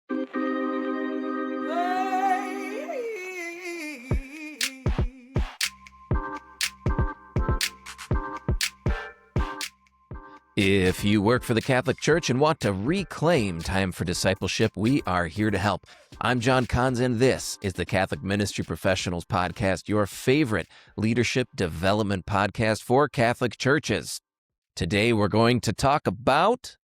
If you work for the Catholic Church and want to reclaim time for discipleship, we are here to help. I'm John Kahns, and this is the Catholic Ministry Professionals Podcast, your favorite leadership development podcast for Catholic churches. Today, we're going to talk about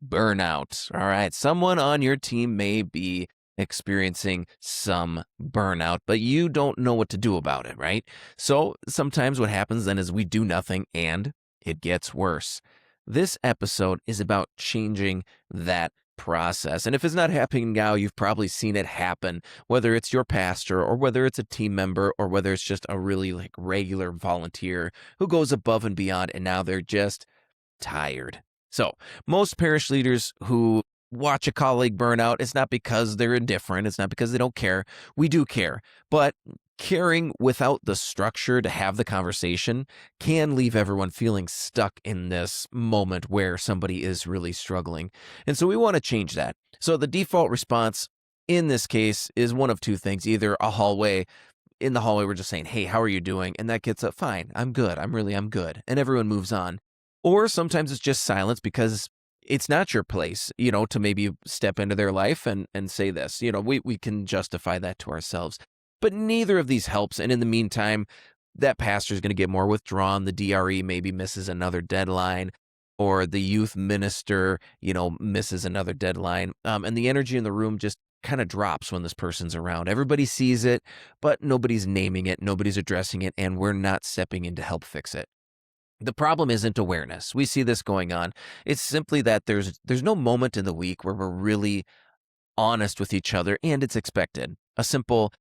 burnout. All right, someone on your team may be experiencing some burnout, but you don't know what to do about it, right? So sometimes what happens then is we do nothing and it gets worse. This episode is about changing that process. And if it's not happening now, you've probably seen it happen, whether it's your pastor or whether it's a team member or whether it's just a really regular volunteer who goes above and beyond and now they're just tired. So most parish leaders who watch a colleague burn out, it's not because they're indifferent. It's not because they don't care. We do care. But caring without the structure to have the conversation can leave everyone feeling stuck in this moment where somebody is really struggling. And so we want to change that. So the default response in this case is one of two things, either a hallway. In the hallway, we're just saying, hey, how are you doing? And that gets a fine. I'm good. I'm good. And everyone moves on. Or sometimes it's just silence because it's not your place, to maybe step into their life and say this. We can justify that to ourselves. But neither of these helps. And in the meantime, that pastor is going to get more withdrawn. The DRE maybe misses another deadline, or the youth minister, misses another deadline. And the energy in the room just kind of drops when this person's around. Everybody sees it, but nobody's naming it, nobody's addressing it, and we're not stepping in to help fix it. The problem isn't awareness. We see this going on. It's simply that there's no moment in the week where we're really honest with each other, and it's expected. A simple,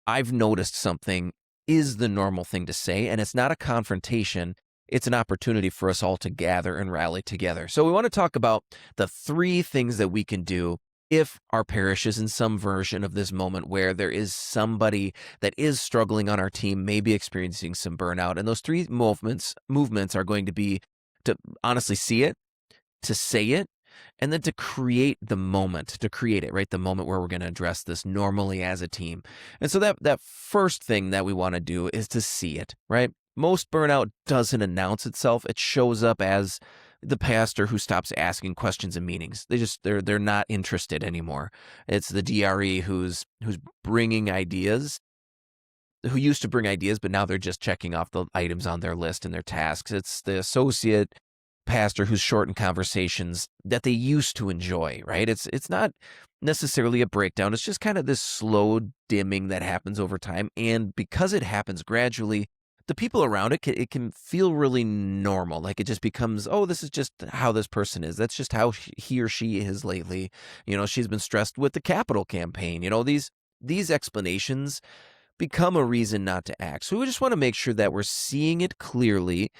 I've noticed something is the normal thing to say, and it's not a confrontation. It's an opportunity for us all to gather and rally together. So we want to talk about the 3 things that we can do if our parish is in some version of this moment where there is somebody that is struggling on our team, maybe experiencing some burnout. And those 3 movements are going to be to honestly see it, to say it, and then to create the moment, right? The moment where we're going to address this normally as a team. And so that first thing that we want to do is to see it, right? Most burnout doesn't announce itself. It shows up as the pastor who stops asking questions in meetings. They're not interested anymore. It's the DRE who's bringing ideas, who used to bring ideas, but now they're just checking off the items on their list and their tasks. It's the associate pastor who's shortened conversations that they used to enjoy, right? It's not necessarily a breakdown. It's just kind of this slow dimming that happens over time. And because it happens gradually, the people around it can feel really normal. Like it just becomes, oh, this is just how this person is. That's just how he or she is lately. She's been stressed with the capital campaign. These explanations become a reason not to act. So we just want to make sure that we're seeing it clearly.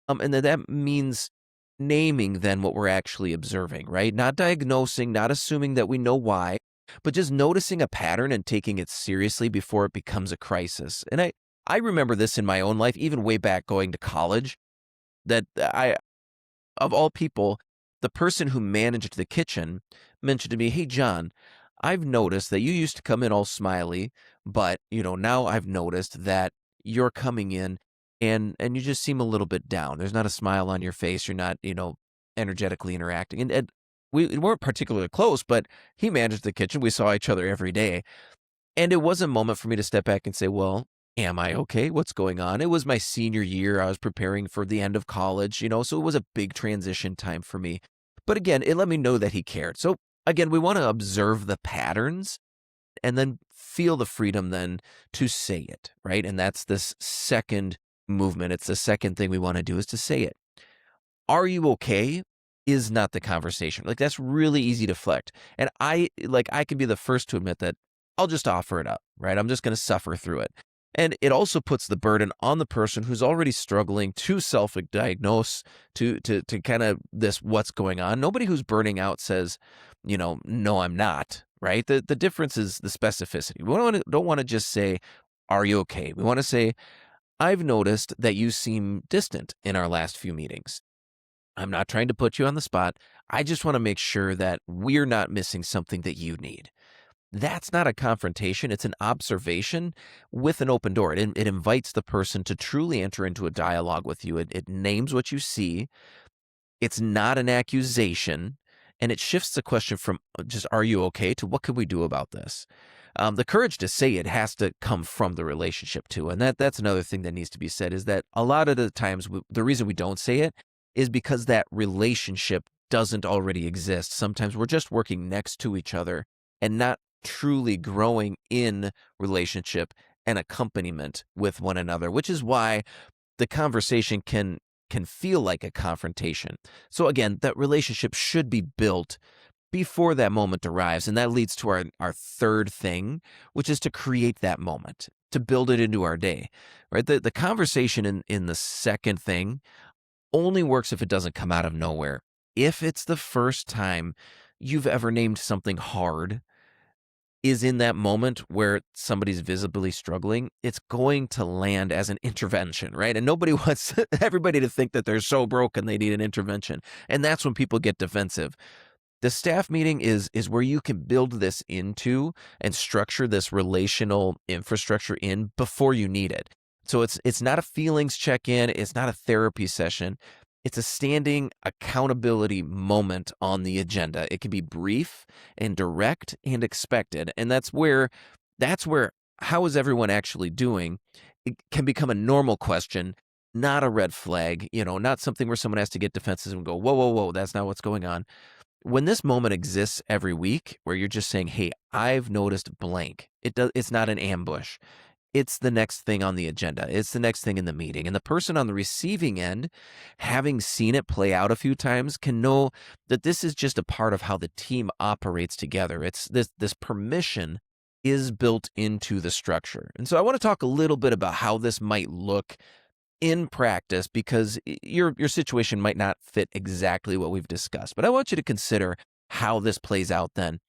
And that means naming then what we're actually observing, right? Not diagnosing, not assuming that we know why, but just noticing a pattern and taking it seriously before it becomes a crisis. And I remember this in my own life, even way back going to college, that of all people, the person who managed the kitchen mentioned to me, hey, John, I've noticed that you used to come in all smiley, but, now I've noticed that you're coming in and you just seem a little bit down. There's not a smile on your face. You're not, energetically interacting. And we weren't particularly close, but he managed the kitchen. We saw each other every day. And it was a moment for me to step back and say, well, am I okay? What's going on? It was my senior year. I was preparing for the end of college, so it was a big transition time for me. But again, it let me know that he cared. So again, we want to observe the patterns and then feel the freedom then to say it, right? And that's this second movement. It's the second thing we want to do is to say it. Are you okay? Is not the conversation. That's really easy to deflect. And I can be the first to admit that I'll just offer it up, right? I'm just going to suffer through it. And it also puts the burden on the person who's already struggling to self-diagnose, to kind of this what's going on. Nobody who's burning out says, no, I'm not, right? The difference is the specificity. We don't want to just say, are you okay? We want to say, I've noticed that you seem distant in our last few meetings. I'm not trying to put you on the spot. I just want to make sure that we're not missing something that you need. that's not a confrontation. It's an observation with an open door. It invites the person to truly enter into a dialogue with you. It names what you see. It's not an accusation. And it shifts the question from just, are you okay, to what can we do about this? The courage to say it has to come from the relationship too. And that's another thing that needs to be said, is that a lot of the times the reason we don't say it is because that relationship doesn't already exist. Sometimes we're just working next to each other and not truly growing in relationship and accompaniment with one another, which is why the conversation can feel like a confrontation. So again, that relationship should be built before that moment arrives. And that leads to our third thing, which is to create that moment, to build it into our day, right? The conversation in the second thing only works if it doesn't come out of nowhere. If it's the first time you've ever named something hard, is in that moment where somebody's visibly struggling, it's going to land as an intervention, right? And nobody wants everybody to think that they're so broken they need an intervention. And that's when people get defensive. The staff meeting is where you can build this into and structure this relational infrastructure in before you need it. So it's not a feelings check-in, it's not a therapy session. It's a standing accountability moment on the agenda. It can be brief and direct and expected. And that's where how is everyone actually doing? It can become a normal question, not a red flag, not something where someone has to get defensive and go, whoa, whoa, whoa, that's not what's going on. When this moment exists every week where you're just saying, hey, I've noticed blank. It's not an ambush. It's the next thing on the agenda. It's the next thing in the meeting. And the person on the receiving end, having seen it play out a few times, can know that this is just a part of how the team operates together. It's this permission is built into the structure. And so I want to talk a little bit about how this might look in practice, because your situation might not fit exactly what we've discussed. But I want you to consider how this plays out then.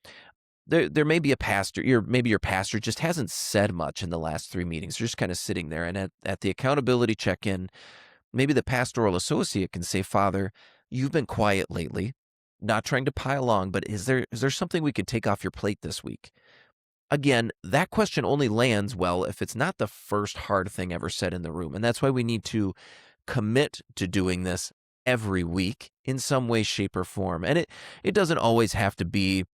There may be a pastor, maybe your pastor just hasn't said much in the last 3 meetings. They're just kind of sitting there. And at the accountability check-in, maybe the pastoral associate can say, Father, you've been quiet lately, not trying to pile on, but is there something we could take off your plate this week? Again, that question only lands well if it's not the first hard thing ever said in the room. And that's why we need to commit to doing this every week in some way, shape, or form. And it doesn't always have to be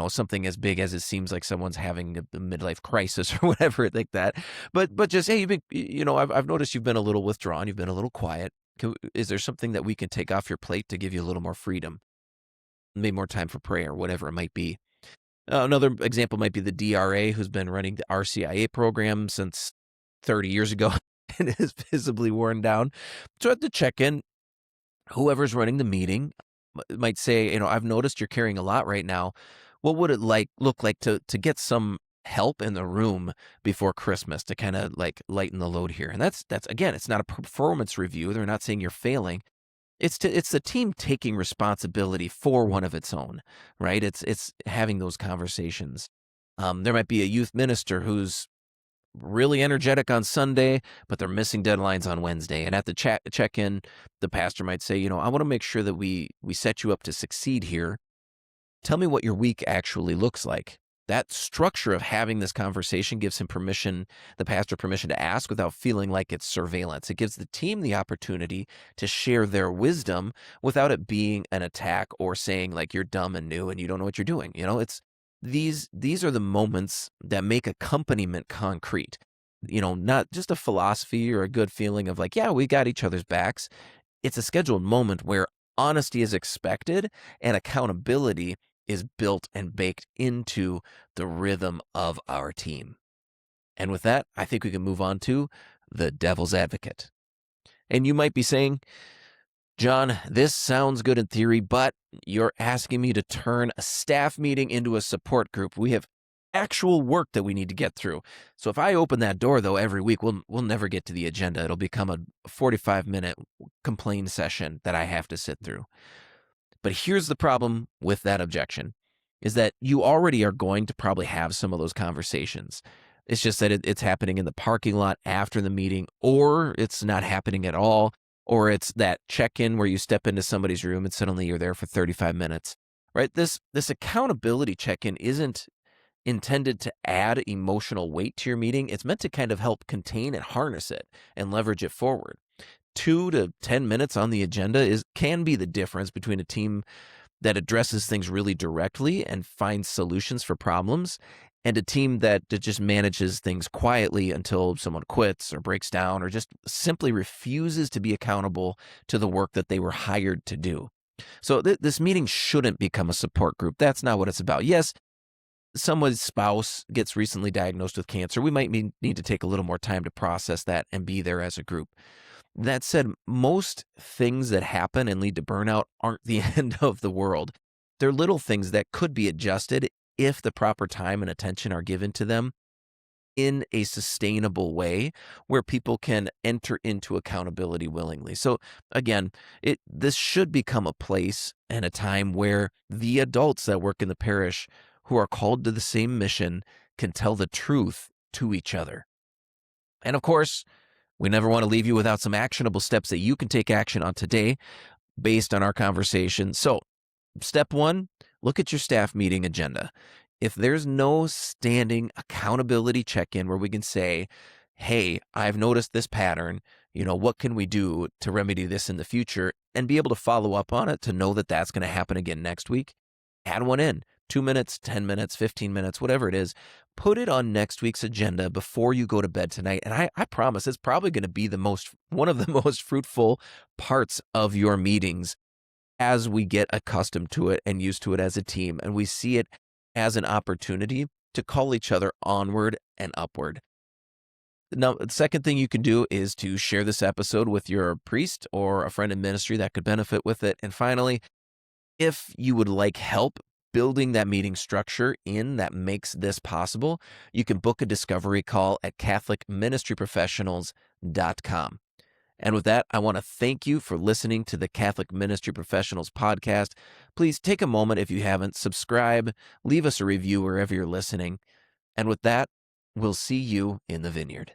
something as big as it seems like someone's having a midlife crisis or whatever like that. But just, hey, I've noticed you've been a little withdrawn. You've been a little quiet. Is there something that we can take off your plate to give you a little more freedom? Maybe more time for prayer, whatever it might be. Another example might be the DRA, who's been running the RCIA program since 30 years ago and is visibly worn down. So at the check-in, whoever's running the meeting might say, I've noticed you're carrying a lot right now. What would it look like to get some help in the room before Christmas to kind of like lighten the load here? And that's again, it's not a performance review. They're not saying you're failing. It's the team taking responsibility for one of its own, right? It's having those conversations. There might be a youth minister who's really energetic on Sunday, but they're missing deadlines on Wednesday. And at the check-in, the pastor might say, I want to make sure that we set you up to succeed here. Tell me what your week actually looks like. That structure of having this conversation gives the pastor permission to ask without feeling like it's surveillance. It gives the team the opportunity to share their wisdom without it being an attack or saying like you're dumb and new and you don't know what you're doing. It's these are the moments that make accompaniment concrete. Not just a philosophy or a good feeling of like, yeah, we got each other's backs. It's a scheduled moment where honesty is expected and accountability is built and baked into the rhythm of our team. And with that, I think we can move on to the devil's advocate. And you might be saying, John, this sounds good in theory, but you're asking me to turn a staff meeting into a support group. We have actual work that we need to get through. So if I open that door, though, every week, we'll never get to the agenda. It'll become a 45-minute complaint session that I have to sit through. But here's the problem with that objection, is that you already are going to probably have some of those conversations. It's just that it's happening in the parking lot after the meeting, or it's not happening at all, or it's that check-in where you step into somebody's room and suddenly you're there for 35 minutes, right? This accountability check-in isn't intended to add emotional weight to your meeting. It's meant to kind of help contain and harness it and leverage it forward. 2 to 10 minutes on the agenda can be the difference between a team that addresses things really directly and finds solutions for problems, and a team that just manages things quietly until someone quits or breaks down or just simply refuses to be accountable to the work that they were hired to do. So this meeting shouldn't become a support group. That's not what it's about. Yes, someone's spouse gets recently diagnosed with cancer. We might need to take a little more time to process that and be there as a group. That said, most things that happen and lead to burnout aren't the end of the world. They're little things that could be adjusted if the proper time and attention are given to them in a sustainable way where people can enter into accountability willingly. So again, this should become a place and a time where the adults that work in the parish who are called to the same mission can tell the truth to each other. And of course, we never want to leave you without some actionable steps that you can take action on today based on our conversation. So, step 1, look at your staff meeting agenda. If there's no standing accountability check-in where we can say, hey, I've noticed this pattern, what can we do to remedy this in the future, and be able to follow up on it to know that that's going to happen again next week, add one in. 2 minutes, 10 minutes, 15 minutes, whatever it is, put it on next week's agenda before you go to bed tonight. And I promise it's probably going to be one of the most fruitful parts of your meetings as we get accustomed to it and used to it as a team. And we see it as an opportunity to call each other onward and upward. Now, the second thing you can do is to share this episode with your priest or a friend in ministry that could benefit with it. And finally, if you would like help building that meeting structure that makes this possible, you can book a discovery call at CatholicMinistryProfessionals.com. And with that, I want to thank you for listening to the Catholic Ministry Professionals podcast. Please take a moment, if you haven't, subscribe, leave us a review wherever you're listening. And with that, we'll see you in the vineyard.